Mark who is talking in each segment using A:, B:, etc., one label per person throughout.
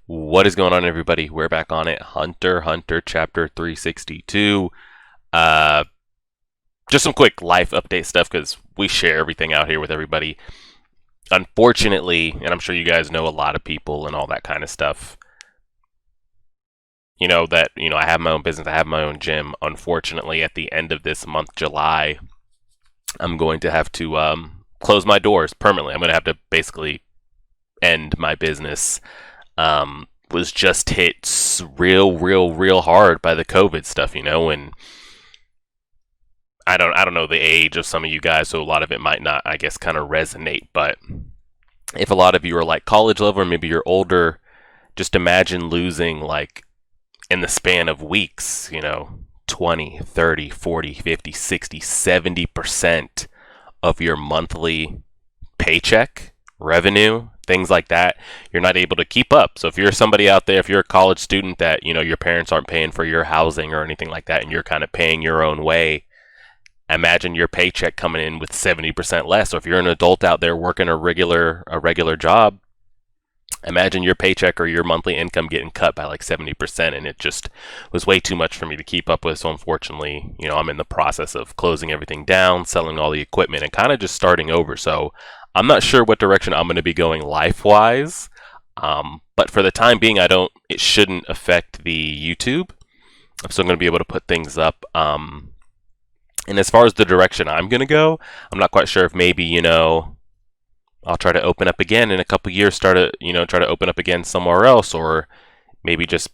A: What is going on, everybody? We're back on it. Hunter x Hunter Chapter 362. Uh, just some quick life update stuff because we share everything out here with everybody. Unfortunately, and I'm sure you guys know a lot of people and all that kind of stuff. I have my own business, I have my own gym. Unfortunately, at the end of this month, July, I'm going to have to close my doors permanently. I'm going to have to basically end my business. Was just hit real hard by the COVID stuff, and I don't know the age of some of you guys, so a lot of it might not, I guess, kind of resonate. But if a lot of you are like college level, or maybe you're older, just imagine losing, like, in the span of weeks, 20, 30, 40, 50, 60, 70% of your monthly paycheck, revenue, things like that. You're not able to keep up. So if you're somebody out there, if you're a college student that, your parents aren't paying for your housing or anything like that, and you're kind of paying your own way, imagine your paycheck coming in with 70% less. So if you're an adult out there working a regular job, imagine your paycheck or your monthly income getting cut by like 70%, and it just was way too much for me to keep up with. So unfortunately, I'm in the process of closing everything down, selling all the equipment, and kind of just starting over. So I'm not sure what direction I'm going to be going life-wise, but for the time being, it shouldn't affect the YouTube. I'm still going to be able to put things up. And as far as the direction I'm going to go, I'm not quite sure if maybe, I'll try to open up again in a couple years, try to open up again somewhere else, or maybe just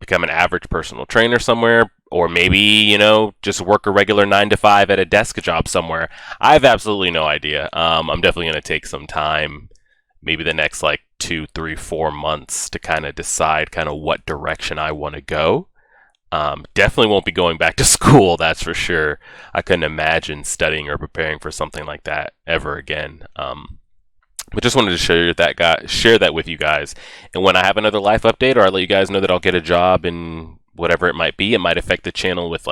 A: become an average personal trainer somewhere, or maybe, just work a regular 9 to 5 at a desk job somewhere. I have absolutely no idea. I'm definitely going to take some time, maybe the next like 2, 3, 4 months to kind of decide kind of what direction I want to go. Definitely won't be going back to school, that's for sure. I couldn't imagine studying or preparing for something like that ever again. But just wanted to share that with you guys. And when I have another life update, or I let you guys know that I'll get a job in whatever it might be, it might affect the channel with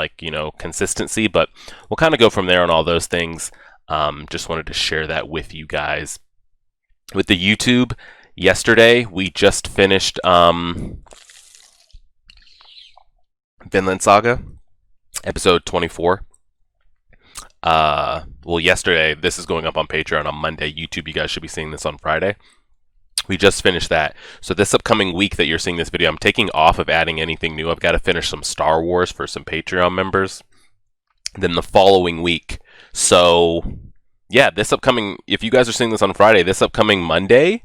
A: consistency, but we'll kind of go from there on all those things. Just wanted to share that with you guys. With the YouTube, yesterday we just finished Vinland Saga, episode 24. Yesterday, this is going up on Patreon on Monday. YouTube, you guys should be seeing this on Friday. We just finished that. So this upcoming week that you're seeing this video, I'm taking off of adding anything new. I've got to finish some Star Wars for some Patreon members. Then the following week. So, yeah, if you guys are seeing this on Friday, this upcoming Monday,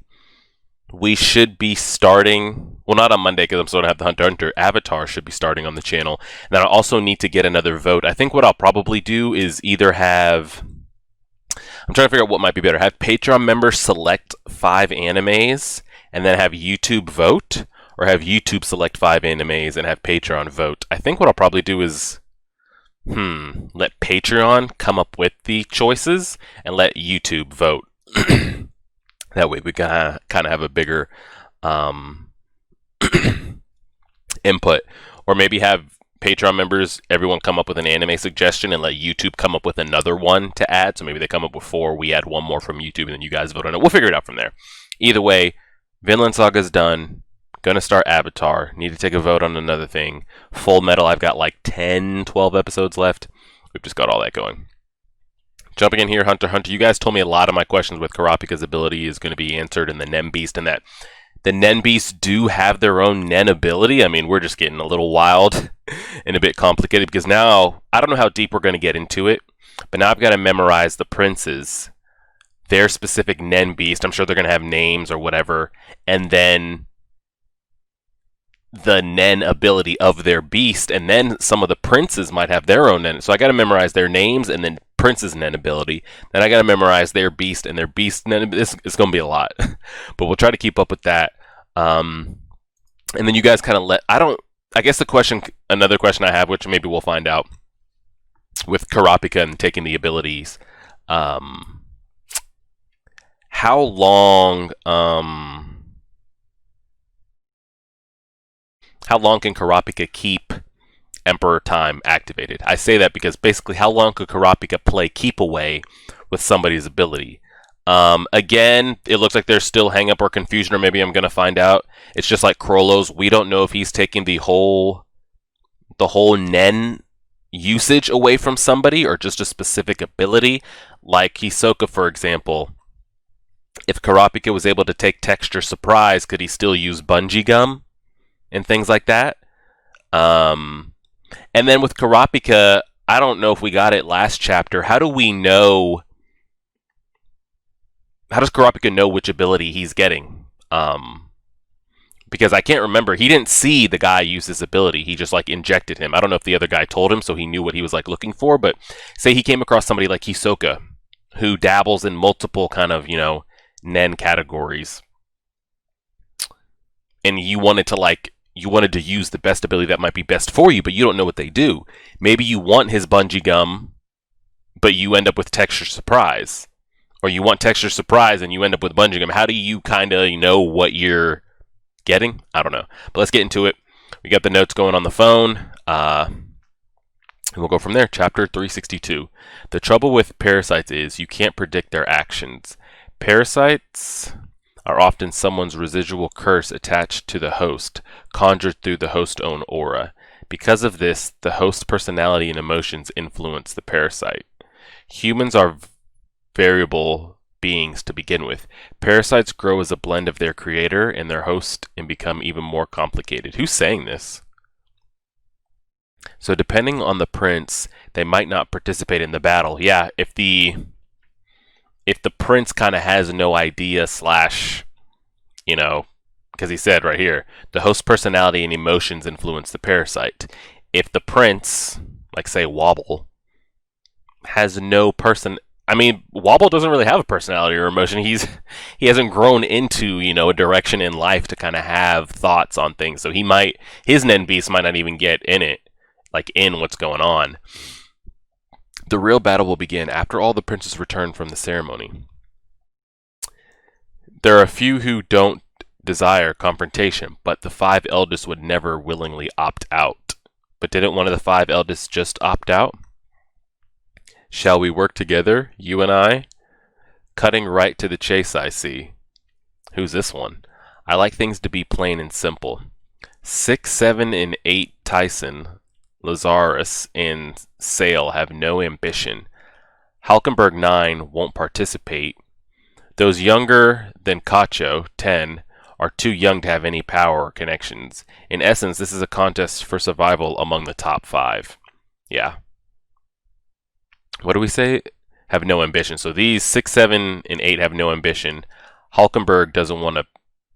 A: we should be starting, well, not on Monday because I'm still going to have the Hunter x Hunter Avatar should be starting on the channel. And then I also need to get another vote. I think what I'll probably do is either have, I'm trying to figure out what might be better. Have Patreon members select 5 animes and then have YouTube vote, or have YouTube select 5 animes and have Patreon vote. I think what I'll probably do is, let Patreon come up with the choices and let YouTube vote. That way we kind of have a bigger input. Or maybe have Patreon members, everyone come up with an anime suggestion and let YouTube come up with another one to add. So maybe they come up with 4, we add 1 more from YouTube, and then you guys vote on it. We'll figure it out from there. Either way, Vinland Saga's done. Gonna start Avatar. Need to take a vote on another thing. Full Metal, I've got like 10, 12 episodes left. We've just got all that going. Jumping in here, Hunter x Hunter, you guys told me a lot of my questions with Kurapika's ability is going to be answered in the Nen Beast, and that the Nen Beasts do have their own Nen ability. I mean, we're just getting a little wild and a bit complicated because now, I don't know how deep we're going to get into it, but now I've got to memorize the princes, their specific Nen Beast. I'm sure they're going to have names or whatever, and then the Nen ability of their beast, and then some of the princes might have their own Nen. So I got to memorize their names and then prince's Nen ability. Then I got to memorize their beast and their beast Nen. It's going to be a lot, but we'll try to keep up with that. And then you guys kind of I guess another question I have, which maybe we'll find out with Kurapika and taking the abilities. How long can Kurapika keep Emperor Time activated? I say that because basically how long could Kurapika play keep away with somebody's ability? Again, it looks like there's still hang up or confusion, or maybe I'm gonna find out. It's just like Krolos. We don't know if he's taking the whole Nen usage away from somebody or just a specific ability. Like Hisoka, for example. If Kurapika was able to take Texture Surprise, could he still use Bungee Gum and things like that? And then with Kurapika, I don't know if we got it last chapter. How do we know? How does Kurapika know which ability he's getting? Because I can't remember. He didn't see the guy use this ability. He just like injected him. I don't know if the other guy told him, so he knew what he was like looking for. But say he came across somebody like Hisoka, who dabbles in multiple kind of Nen categories, and you wanted to use the best ability that might be best for you, but you don't know what they do. Maybe you want his Bungee Gum, but you end up with Texture Surprise. Or you want Texture Surprise and you end up with Bungee Gum. How do you kind of know what you're getting? I don't know. But let's get into it. We got the notes going on the phone. And we'll go from there. Chapter 362. The trouble with parasites is you can't predict their actions. Parasites are often someone's residual curse attached to the host, conjured through the host's own aura. Because of this, the host's personality and emotions influence the parasite. Humans are variable beings to begin with. Parasites grow as a blend of their creator and their host and become even more complicated. Who's saying this? So depending on the prince, they might not participate in the battle. Yeah, if the prince kind of has no idea slash, because he said right here, the host personality and emotions influence the parasite. If the prince, like say Wobble, has no person, Wobble doesn't really have a personality or emotion. He hasn't grown into, a direction in life to kind of have thoughts on things. So his Nen Beast might not even get in it, like in what's going on. The real battle will begin after all the princes return from the ceremony. There are a few who don't desire confrontation, but the 5 eldest would never willingly opt out. But didn't one of the 5 eldest just opt out? Shall we work together, you and I? Cutting right to the chase, I see. Who's this one? I like things to be plain and simple. 6, 7, and 8 Tyson, Lazarus, and Sale have no ambition. Halkenberg 9 won't participate. Those younger than Cacho, 10, are too young to have any power or connections. In essence, this is a contest for survival among the top 5. Yeah. What do we say? Have no ambition. So these 6, 7, and 8 have no ambition. Halkenberg doesn't want to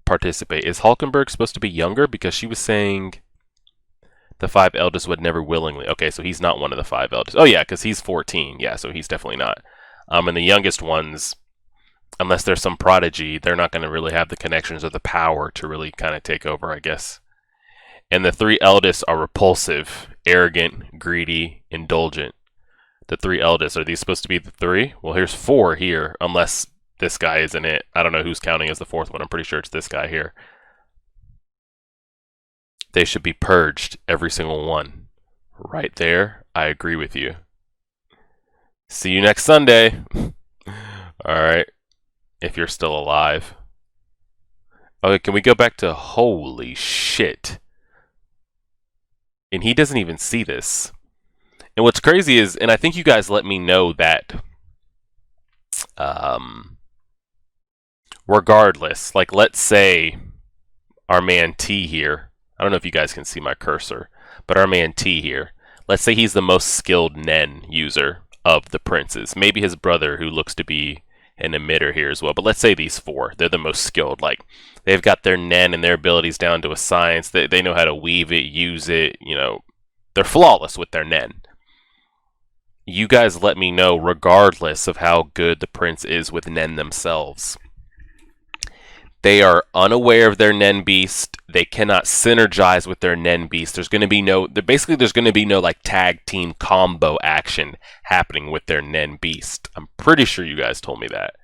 A: participate. Is Halkenberg supposed to be younger? Because she was saying the 5 eldest would never willingly. Okay, so he's not one of the 5 eldest. Oh yeah, because he's 14. Yeah, so he's definitely not. And the youngest ones, unless there's some prodigy, they're not going to really have the connections or the power to really kind of take over, I guess. And the 3 eldest are repulsive, arrogant, greedy, indulgent. The 3 eldest, are these supposed to be the 3? Well, here's 4 here, unless this guy isn't it. I don't know who's counting as the 4th one. I'm pretty sure it's this guy here. They should be purged, every single one. Right there, I agree with you. See you next Sunday. Alright, if you're still alive. Okay, can we go back to holy shit? And he doesn't even see this. And what's crazy is, and I think you guys let me know that, regardless, like let's say our man T here, I don't know if you guys can see my cursor, but our man T here, let's say he's the most skilled Nen user of the princes. Maybe his brother, who looks to be an emitter here as well, but let's say these 4, they're the most skilled. Like, they've got their Nen and their abilities down to a science. They know how to weave it, use it, they're flawless with their Nen. You guys let me know, regardless of how good the prince is with Nen themselves. They are unaware of their Nen Beast. They cannot synergize with their Nen Beast. There's going to be no like tag team combo action happening with their Nen Beast. I'm pretty sure you guys told me that.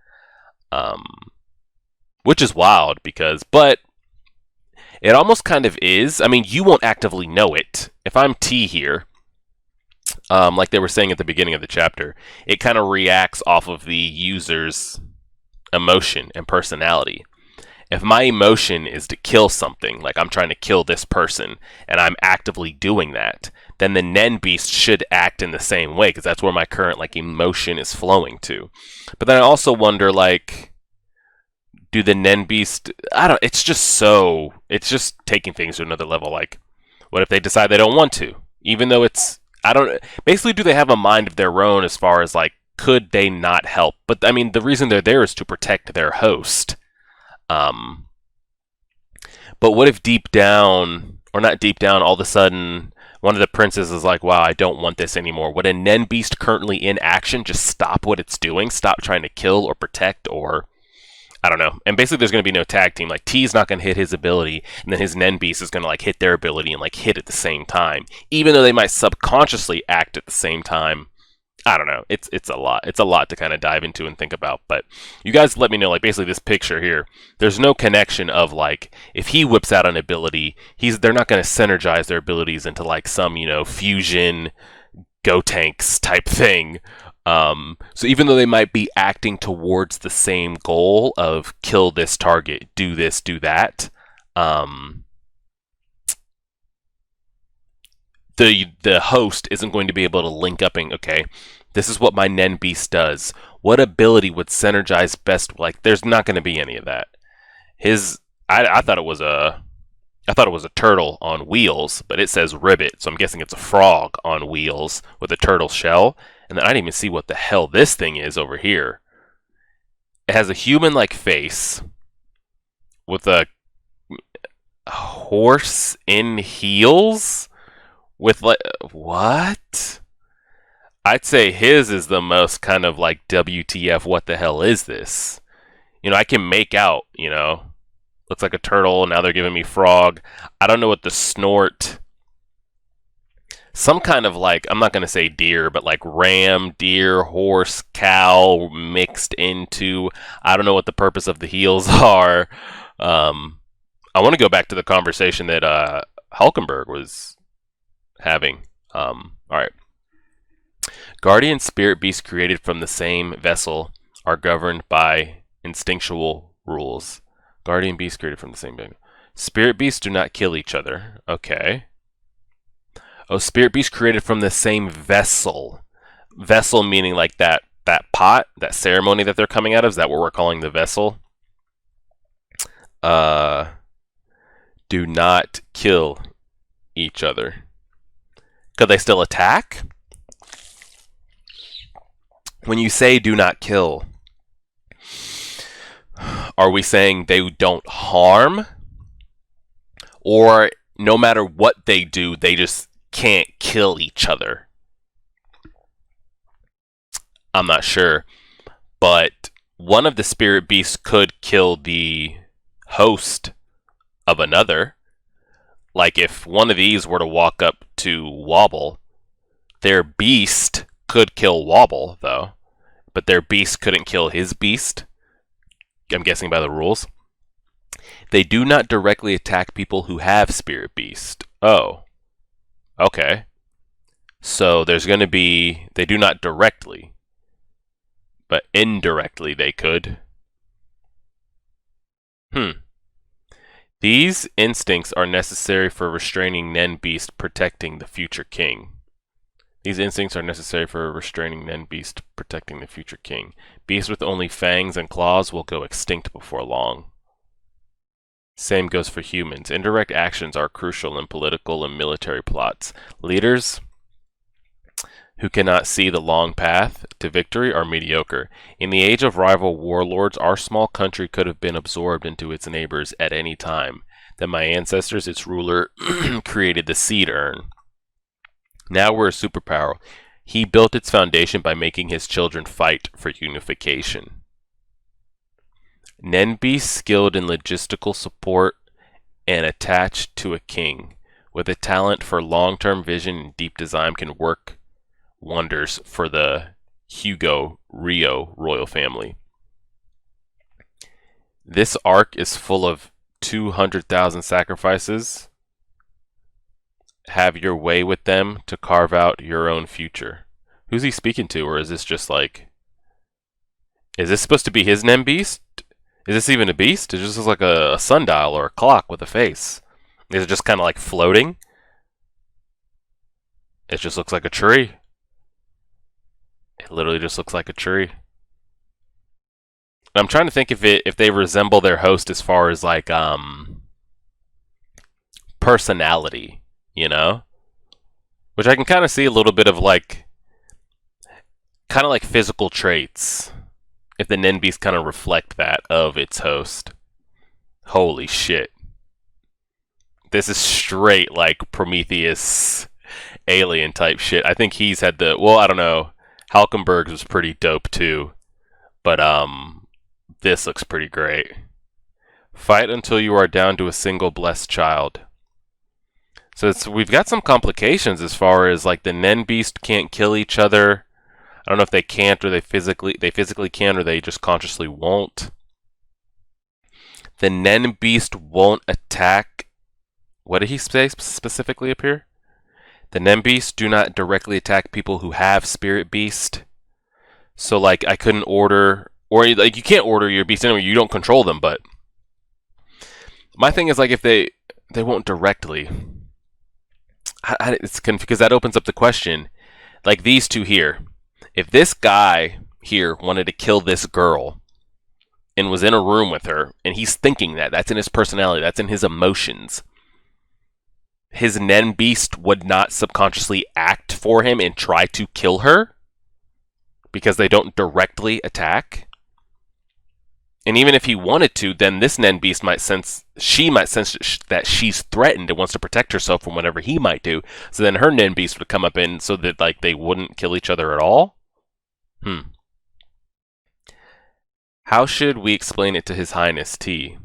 A: Which is wild but it almost kind of is. You won't actively know it. If I'm T here, like they were saying at the beginning of the chapter, it kind of reacts off of the user's emotion and personality. If my emotion is to kill something, like I'm trying to kill this person, and I'm actively doing that, then the Nen Beast should act in the same way, because that's where my current like emotion is flowing to. But then I also wonder, like, do the Nen Beast? I don't. It's just taking things to another level. Like, what if they decide they don't want to, even though it's I don't. Basically, do they have a mind of their own as far as like could they not help? But I mean, the reason they're there is to protect their host. Um, but what if deep down, or not deep down, all of a sudden one of the princes is like, wow, I don't want this anymore. Would a Nen Beast currently in action just stop what it's doing? Stop trying to kill or protect, or I don't know. And basically there's going to be no tag team. Like T's not going to hit his ability, and then his Nen Beast is going to like hit their ability and like hit at the same time. Even though they might subconsciously act at the same time. I don't know. It's a lot. It's a lot to kind of dive into and think about. But you guys let me know, like basically this picture here, there's no connection of like if he whips out an ability, they're not going to synergize their abilities into like some, fusion Gotenks type thing. So even though they might be acting towards the same goal of kill this target, do this, do that, the host isn't going to be able to link up and okay, this is what my Nen Beast does. What ability would synergize best? Like, there's not going to be any of that. I thought it was a turtle on wheels, but it says ribbit, so I'm guessing it's a frog on wheels with a turtle shell. And then I didn't even see what the hell this thing is over here. It has a human-like face with a horse in heels with like what? I'd say his is the most kind of like WTF, what the hell is this? I can make out, looks like a turtle. Now they're giving me frog. I don't know what the snort. Some kind of like, I'm not going to say deer, but like ram, deer, horse, cow mixed into. I don't know what the purpose of the heels are. I want to go back to the conversation that Hulkenberg was having. All right. Guardian spirit beasts created from the same vessel are governed by instinctual rules. Guardian beasts created from the same vessel. Spirit beasts do not kill each other. Okay. Oh, spirit beasts created from the same vessel. Vessel meaning like that pot, that ceremony that they're coming out of. Is that what we're calling the vessel? Do not kill each other. Could they still attack? When you say do not kill, are we saying they don't harm? Or no matter what they do, they just can't kill each other? I'm not sure. But one of the spirit beasts could kill the host of another. Like if one of these were to walk up to Wobble, their beast could kill Wobble, though. But their beast couldn't kill his beast. I'm guessing by the rules. They do not directly attack people who have Spirit Beast. Oh. Okay. So there's going to be... They do not directly. But indirectly they could. These instincts are necessary for restraining Nen Beast protecting the future king. These instincts are necessary for restraining Nen Beast protecting the future king. Beasts with only fangs and claws will go extinct before long. Same goes for humans. Indirect actions are crucial in political and military plots. Leaders who cannot see the long path to victory are mediocre. In the age of rival warlords, our small country could have been absorbed into its neighbors at any time. Then my ancestors, its ruler, created the seed urn. Now we're a superpower. He built its foundation by making his children fight for unification. Nen Beast skilled in logistical support and attached to a king, with a talent for long-term vision and deep design, can work wonders for the Hugo Rio royal family. This arc is full of 200,000 sacrifices. Have your way with them to carve out your own future. Who's he speaking to, or is this just like... Is this supposed to be his Nen Beast? Is this even a beast? It just looks like a sundial or a clock with a face. Is it just kind of like floating? It just looks like a tree. It literally just looks like a tree. I'm trying to think if they resemble their host as far as like personality, you know? Which I can kind of see a little bit of like kind of like physical traits. If the Nen Beast kind of reflect that of its host. Holy shit. This is straight like Prometheus alien type shit. I think he's had the, well, I don't know. Halkenberg's was pretty dope too. But this looks pretty great. Fight until you are down to a single blessed child. So we've got some complications as far as like the Nen Beast can't kill each other. I don't know if they can't or they physically can or they just consciously won't. The Nen Beast won't attack. What did he say specifically up here? The Nen Beasts do not directly attack people who have Spirit Beast. So like I couldn't order, or like you can't order your beast anyway. You don't control them. But my thing is like if they won't directly. It's because that opens up the question. Like these two here. If this guy here wanted to kill this girl and was in a room with her and he's thinking that's in his personality, that's in his emotions, his Nen Beast would not subconsciously act for him and try to kill her because they don't directly attack. And even if he wanted to, then this Nen Beast might sense that she's threatened and wants to protect herself from whatever he might do. So then her Nen Beast would come up in so that like they wouldn't kill each other at all. How should we explain it to His Highness T?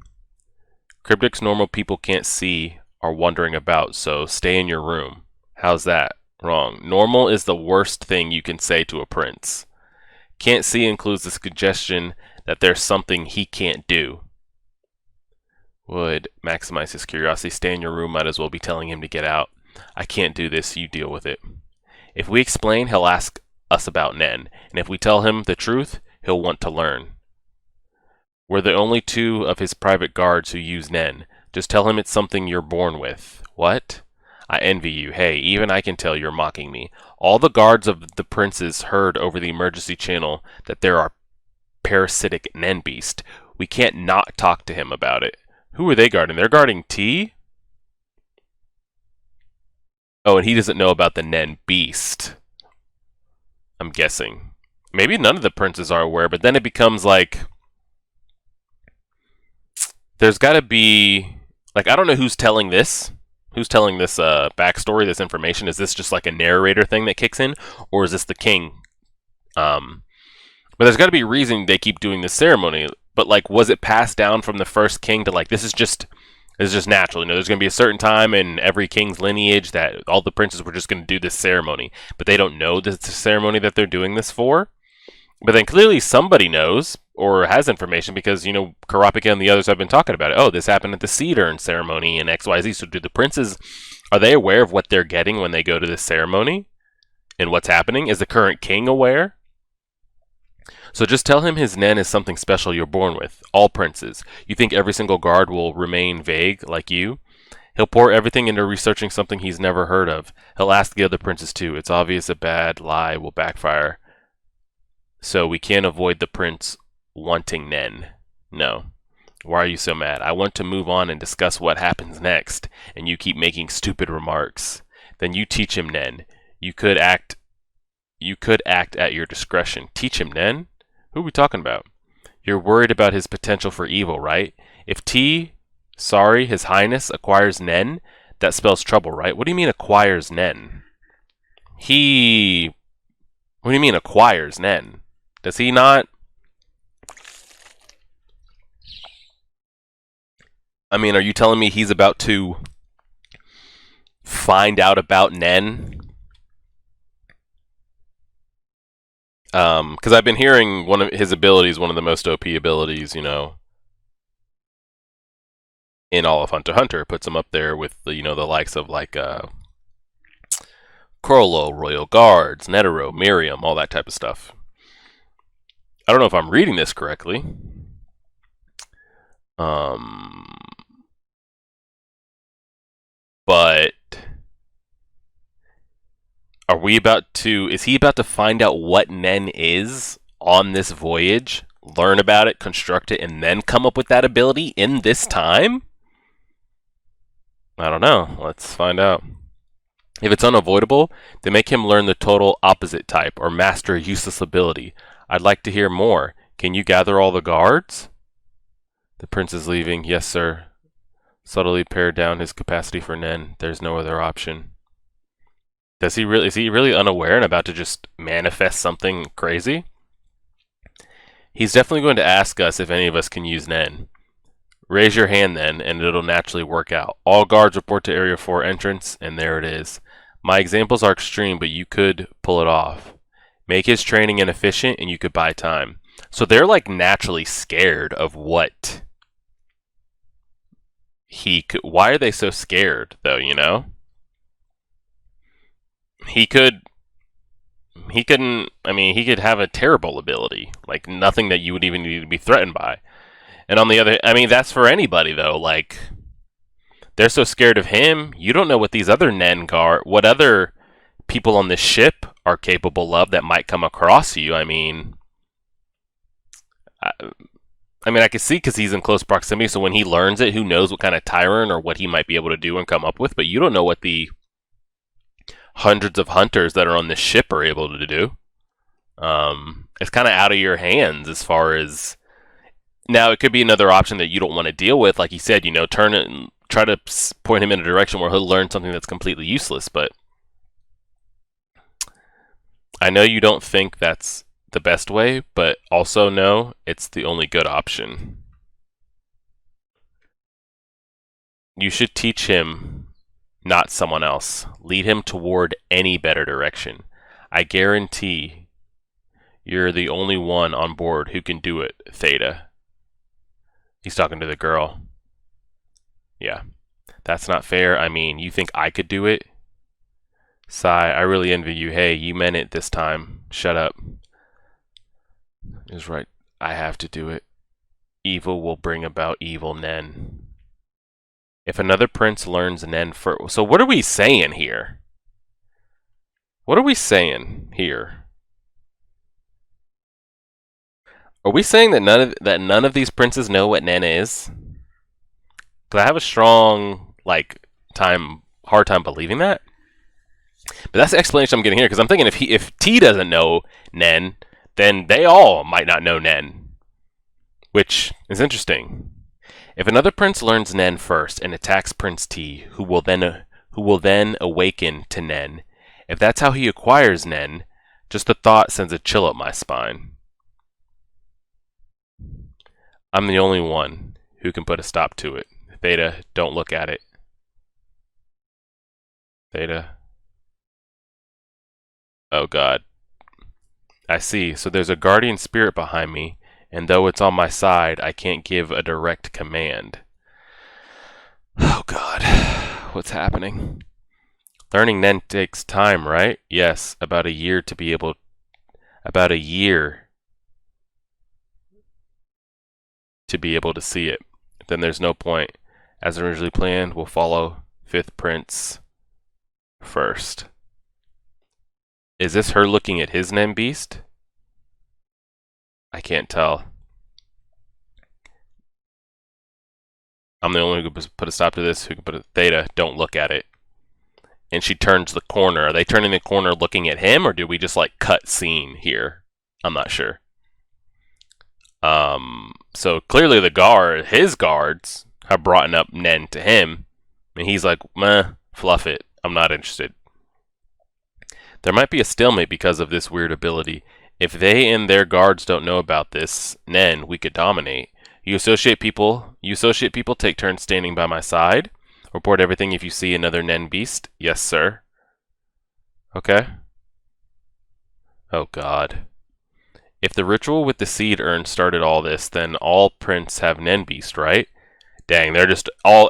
A: Cryptics normal people can't see are wandering about, so stay in your room. How's that? Wrong. Normal is the worst thing you can say to a prince. Can't see includes the suggestion that there's something he can't do. Would maximize his curiosity. Stay in your room, might as well be telling him to get out. I can't do this, you deal with it. If we explain, he'll ask us about Nen, and if we tell him the truth, he'll want to learn. We're the only two of his private guards who use Nen. Just tell him it's something you're born with. What? I envy you. Hey, even I can tell you're mocking me. All the guards of the princes heard over the emergency channel that there are parasitic Nen Beast. We can't not talk to him about it. Who are they guarding? They're guarding T? Oh, and he doesn't know about the Nen Beast. I'm guessing. Maybe none of the princes are aware, but then it becomes like... There's got to be... Like, I don't know who's telling this. Who's telling this backstory, this information? Is this just like a narrator thing that kicks in? Or is this the king? But there's got to be a reason they keep doing this ceremony. But, like, was it passed down from the first king to, like, this is just natural. You know, there's going to be a certain time in every king's lineage that all the princes were just going to do this ceremony. But they don't know this ceremony that they're doing this for. But then clearly somebody knows or has information because, you know, Kurapika and the others have been talking about it. Oh, this happened at the Seed Urn ceremony and XYZ. So do the princes, are they aware of what they're getting when they go to this ceremony? And what's happening? Is the current king aware? So just tell him his Nen is something special you're born with. All princes. You think every single guard will remain vague like you? He'll pour everything into researching something he's never heard of. He'll ask the other princes too. It's obvious a bad lie will backfire. So we can't avoid the prince wanting Nen. No. Why are you so mad? I want to move on and discuss what happens next, and you keep making stupid remarks. Then you teach him Nen. You could act at your discretion. Teach him Nen? Who are we talking about? You're worried about his potential for evil, right? If His Highness acquires Nen, that spells trouble, right? What do you mean acquires Nen? What do you mean acquires Nen? Does he not? I mean, are you telling me he's about to find out about Nen? Because I've been hearing one of his abilities, one of the most OP abilities, you know, in all of Hunter x Hunter. Puts him up there with the, you know, the likes of like Crollo, Royal Guards, Netero, Miriam, all that type of stuff. I don't know if I'm reading this correctly. But is he about to find out what Nen is on this voyage, learn about it, construct it, and then come up with that ability in this time? I don't know. Let's find out. If it's unavoidable, then make him learn the total opposite type or master a useless ability. I'd like to hear more. Can you gather all the guards? The prince is leaving. Yes, sir. Subtly pare down his capacity for Nen. There's no other option. Is he really unaware and about to just manifest something crazy? He's definitely going to ask us if any of us can use Nen. Raise your hand then, and it'll naturally work out. All guards report to Area 4 entrance, and there it is. My examples are extreme, but you could pull it off. Make his training inefficient, and you could buy time. So they're like naturally scared of what he could. Why are they so scared, though, you know? He could have a terrible ability, like nothing that you would even need to be threatened by. And on the other, that's for anybody though. Like, they're so scared of him. You don't know what these other what other people on this ship are capable of that might come across you. I could see because he's in close proximity. So when he learns it, who knows what kind of tyrant or what he might be able to do and come up with. But you don't know what the hundreds of hunters that are on this ship are able to do. It's kind of out of your hands as far as... Now, it could be another option that you don't want to deal with. Like he said, turn it and try to point him in a direction where he'll learn something that's completely useless. But I know you don't think that's the best way, but also know it's the only good option. You should teach him, not someone else. Lead him toward any better direction. I guarantee you're the only one on board who can do it, Theta. He's talking to the girl. Yeah. That's not fair. You think I could do it? Sai, I really envy you. Hey, you meant it this time. Shut up. He's right. I have to do it. Evil will bring about evil, Nen. If another prince learns Nen first... So what are we saying here? What are we saying here? Are we saying that none of these princes know what Nen is? Because I have a strong hard time believing that. But that's the explanation I'm getting here. Because I'm thinking if T doesn't know Nen, then they all might not know Nen, which is interesting. If another prince learns Nen first and attacks Prince T, who will then awaken to Nen, if that's how he acquires Nen, just the thought sends a chill up my spine. I'm the only one who can put a stop to it. Theta, don't look at it. Theta. Oh god. I see. So there's a guardian spirit behind me, and though it's on my side, I can't give a direct command. Oh god. What's happening? Learning Nen takes time, right? Yes, about a year to be able... About a year to be able to see it. Then there's no point. As originally planned, we'll follow 5th Prince first. Is this her looking at his Nen Beast? I can't tell. I'm the only one who can put a stop to this, who can put a Theta, don't look at it. And she turns the corner. Are they turning the corner looking at him, or do we just cut scene here? I'm not sure. So clearly his guards have brought up Nen to him, and he's like, meh, fluff it, I'm not interested. There might be a stalemate because of this weird ability. If they and their guards don't know about this Nen, we could dominate. You associate people take turns standing by my side. Report everything if you see another Nen Beast. Yes, sir. Okay. Oh god. If the ritual with the seed urn started all this, then all prints have Nen Beast, right? Dang,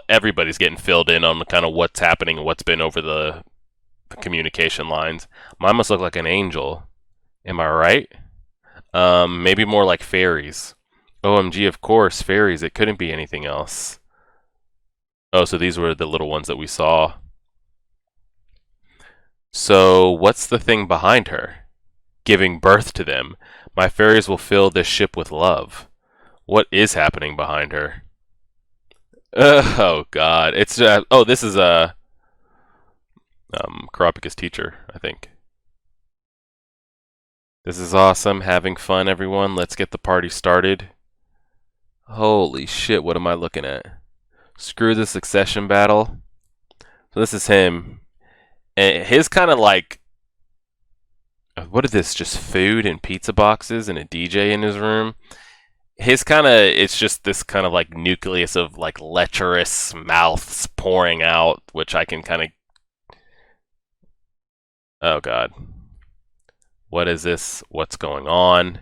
A: everybody's getting filled in on kind of what's happening and what's been over the communication lines. Mine must look like an angel. Am I right? Maybe more like fairies. OMG, of course, fairies. It couldn't be anything else. Oh, so these were the little ones that we saw. So, what's the thing behind her? Giving birth to them. My fairies will fill this ship with love. What is happening behind her? Oh God! It's oh, this is Kurapika's teacher, I think. This is awesome. Having fun, everyone. Let's get the party started. Holy shit! What am I looking at? Screw the succession battle. So this is him, and his kind of like, what is this? Just food and pizza boxes and a DJ in his room. His kind of, it's just this kind of like nucleus of like lecherous mouths pouring out, which I can kind of. Oh God. What is this? What's going on?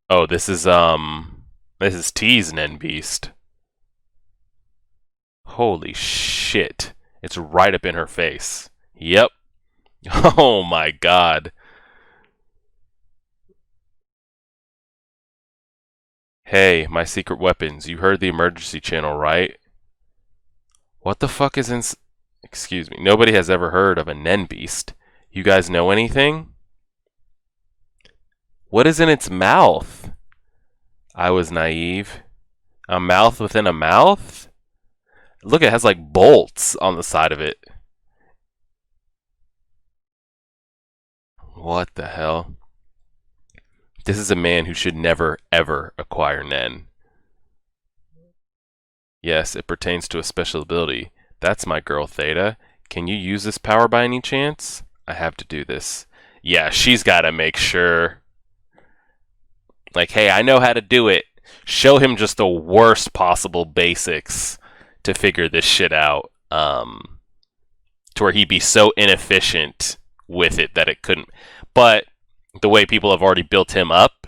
A: Oh, this is T's Nen Beast. Holy shit. It's right up in her face. Yep. Oh my God. Hey, my secret weapons. You heard the emergency channel, right? What the fuck is in... Excuse me. Nobody has ever heard of a Nen Beast. You guys know anything? What is in its mouth? I was naive. A mouth within a mouth? Look, it has like bolts on the side of it. What the hell? This is a man who should never, ever acquire Nen. Yes, it pertains to a special ability. That's my girl, Theta. Can you use this power by any chance? I have to do this. Yeah, she's got to make sure. Like, hey, I know how to do it. Show him just the worst possible basics to figure this shit out. To where he'd be so inefficient with it that it couldn't. But the way people have already built him up,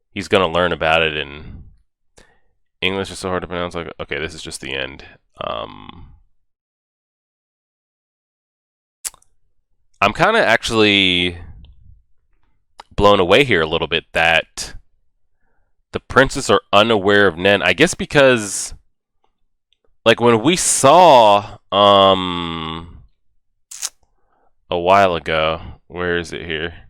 A: he's going to learn about it. And English is so hard to pronounce. Like, okay, this is just the end. I'm kind of actually blown away here a little bit that the princes are unaware of Nen. I guess because, like, when we saw a while ago, where is it here?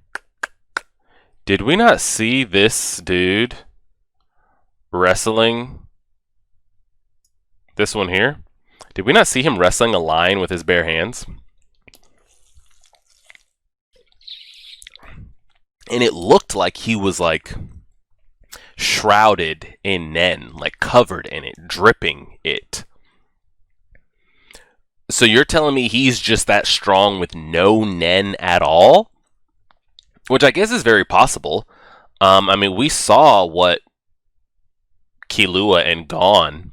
A: Did we not see this dude wrestling? This one here? Did we not see him wrestling a lion with his bare hands? And it looked like he was like shrouded in Nen, like covered in it, dripping it. So you're telling me he's just that strong with no Nen at all? Which I guess is very possible. I mean, we saw what Killua and Gon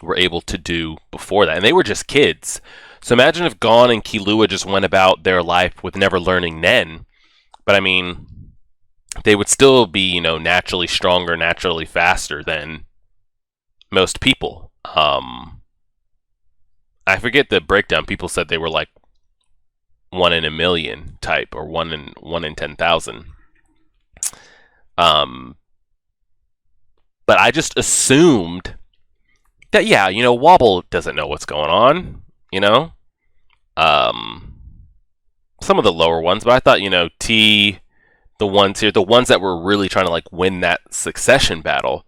A: were able to do before that, and they were just kids. So imagine if Gon and Killua just went about their life with never learning Nen. But I mean, they would still be, you know, naturally stronger, naturally faster than most people. I forget the breakdown. People said they were like 1 in a million type, or 1 in 10,000. But I just assumed that, yeah, you know, Wobble doesn't know what's going on, you know? Some of the lower ones, but I thought, you know, T, the ones here, the ones that were really trying to like win that succession battle,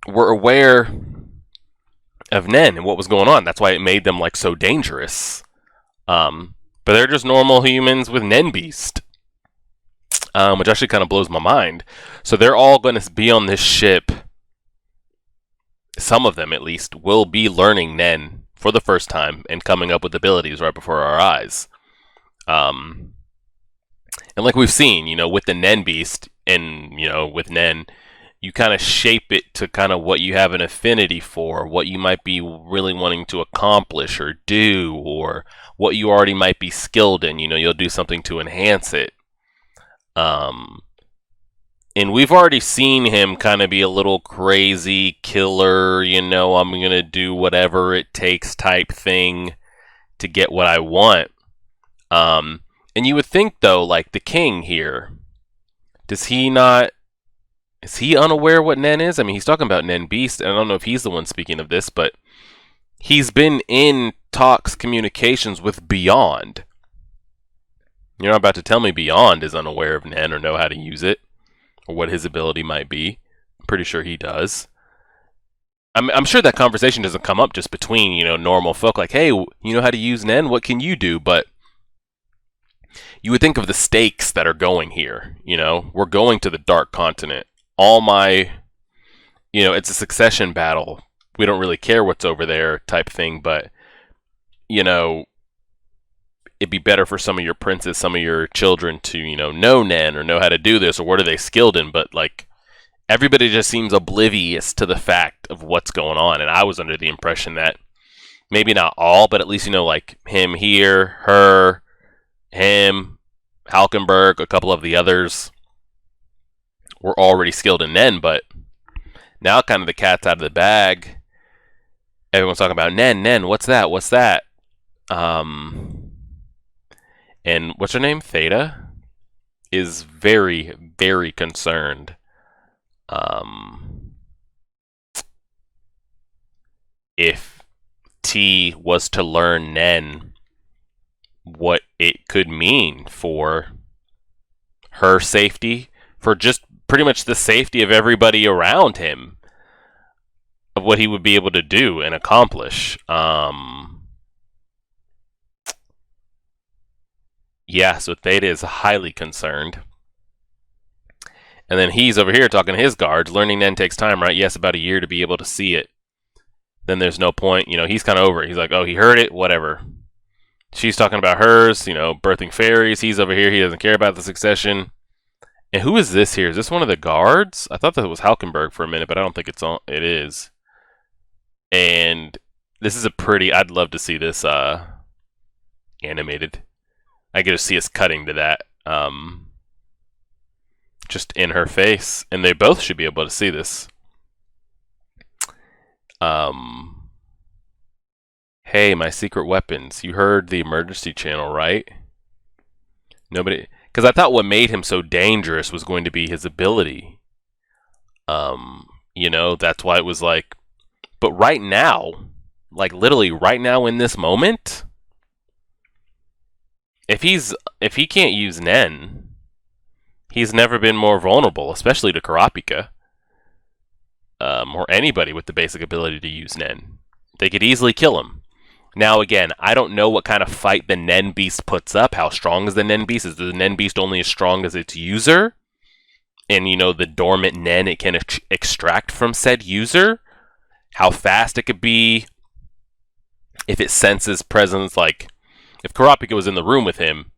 A: were aware of Nen and what was going on. That's why it made them like so dangerous. But they're just normal humans with Nen Beast, which actually kind of blows my mind. So they're all going to be on this ship. Some of them, at least, will be learning Nen for the first time and coming up with abilities right before our eyes. And like we've seen, you know, with the Nen Beast and, you know, with Nen, you kind of shape it to kind of what you have an affinity for, what you might be really wanting to accomplish or do, or what you already might be skilled in. You know, you'll do something to enhance it. And we've already seen him kind of be a little crazy killer, you know, I'm going to do whatever it takes type thing to get what I want. And you would think, though, like the king here, does he not? Is he unaware what Nen is? I mean, he's talking about Nen Beast, and I don't know if he's the one speaking of this, but he's been in talks, communications with Beyond. You're not about to tell me Beyond is unaware of Nen or know how to use it, or what his ability might be. I'm pretty sure he does. I'm sure that conversation doesn't come up just between, normal folk, like, hey, you know how to use Nen? What can you do? But you would think of the stakes that are going here. We're going to the Dark Continent. It's a succession battle. We don't really care what's over there type thing, but, it'd be better for some of your princes, some of your children to, know Nen or know how to do this, or what are they skilled in, but, like, everybody just seems oblivious to the fact of what's going on, and I was under the impression that maybe not all, but at least, like, him here, her, him, Halkenberg, a couple of the others were already skilled in Nen, but now kind of the cat's out of the bag. Everyone's talking about Nen, what's that? And what's her name? Theta is very, very concerned. If T was to learn Nen, what it could mean for her safety, for just pretty much the safety of everybody around him, of what he would be able to do and accomplish. Yeah, so Theta is highly concerned. And then he's over here talking to his guards. Learning Nen takes time, right? Yes, about a year to be able to see it. Then there's no point. He's kind of over it. He's like, oh, he heard it, whatever. She's talking about hers, birthing fairies. He's over here. He doesn't care about the succession. And who is this here? Is this one of the guards? I thought that was Halkenberg for a minute, but I don't think it is. And this is I'd love to see this animated. I get to see us cutting to that. Just in her face. And they both should be able to see this. Hey, my secret weapons. You heard the emergency channel, right? Nobody... Because I thought what made him so dangerous was going to be his ability. That's why it was like... But right now, like literally right now in this moment, if he can't use Nen, he's never been more vulnerable, especially to Kurapika. Or anybody with the basic ability to use Nen. They could easily kill him. Now, again, I don't know what kind of fight the Nen Beast puts up. How strong is the Nen Beast? Is the Nen Beast only as strong as its user? And, the dormant Nen it can extract from said user? How fast it could be? If it senses presence, like, if Kurapika was in the room with him,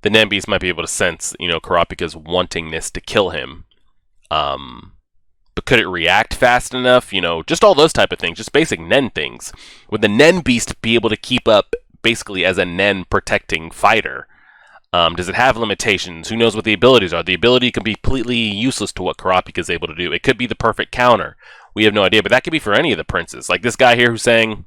A: the Nen Beast might be able to sense, Kurapika's wantingness to kill him. But could it react fast enough? Just all those type of things. Just basic Nen things. Would the Nen Beast be able to keep up basically as a Nen protecting fighter? Does it have limitations? Who knows what the abilities are? The ability can be completely useless to what Kurapika is able to do. It could be the perfect counter. We have no idea. But that could be for any of the princes. Like this guy here who's saying,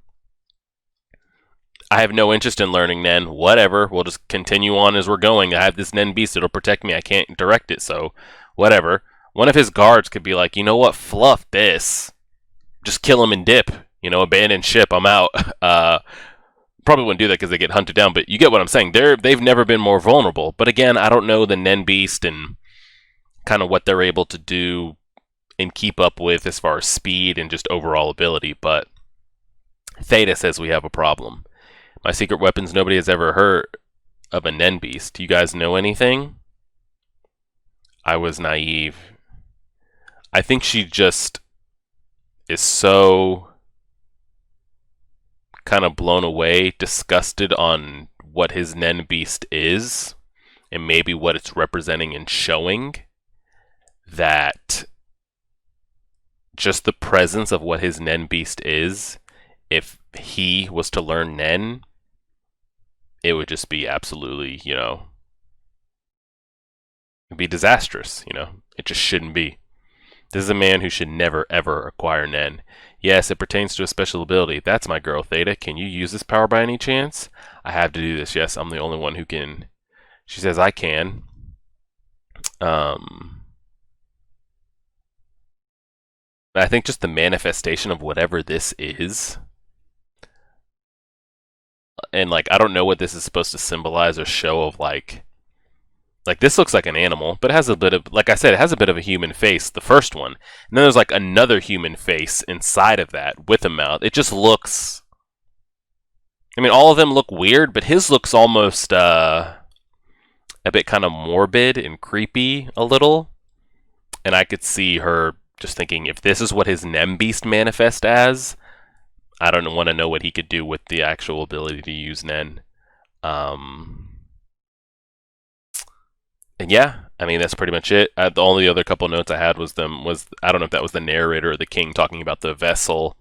A: I have no interest in learning Nen. Whatever. We'll just continue on as we're going. I have this Nen Beast. It'll protect me. I can't direct it. So whatever. One of his guards could be like, you know what, fluff this. Just kill him and dip. Abandon ship, I'm out. Probably wouldn't do that because they get hunted down, but you get what I'm saying. They've never been more vulnerable. But again, I don't know the Nen Beast and kind of what they're able to do and keep up with as far as speed and just overall ability. But Theta says we have a problem. My secret weapons, nobody has ever heard of a Nen Beast. Do you guys know anything? I was naive. I think she just is so kind of blown away, disgusted on what his Nen Beast is, and maybe what it's representing and showing, that just the presence of what his Nen Beast is, if he was to learn Nen, it would just be absolutely, it'd be disastrous, It just shouldn't be. This is a man who should never, ever acquire Nen. Yes, it pertains to a special ability. That's my girl, Theta. Can you use this power by any chance? I have to do this. Yes, I'm the only one who can She says, I can. I think just the manifestation of whatever this is, and like I don't know what this is supposed to symbolize or show of like this looks like an animal, but it has a bit of, like I said, it has a bit of a human face, the first one. And then there's like another human face inside of that with a mouth. It just looks, I mean, all of them look weird, but his looks almost a bit kind of morbid and creepy a little. And I could see her just thinking, if this is what his Nem Beast manifest as, I don't want to know what he could do with the actual ability to use Nen. And yeah, I mean that's pretty much it. The only other couple notes I had was I don't know if that was the narrator or the king talking about the vessel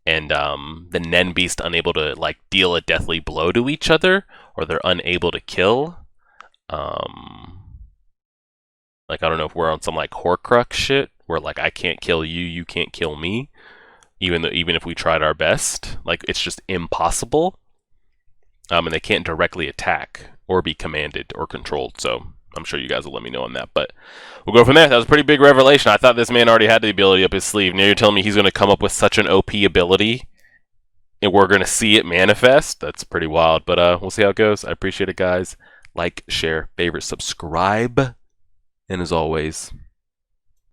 A: and the Nen Beast unable to like deal a deathly blow to each other, or they're unable to kill. Like I don't know if we're on some like Horcrux shit where like I can't kill you, you can't kill me, even if we tried our best, like it's just impossible. And they can't directly attack or be commanded or controlled. So I'm sure you guys will let me know on that, but we'll go from there. That was a pretty big revelation. I thought this man already had the ability up his sleeve. Now you're telling me he's going to come up with such an OP ability and we're going to see it manifest? That's pretty wild, but we'll see how it goes. I appreciate it, guys. Like, share, favorite, subscribe, and as always,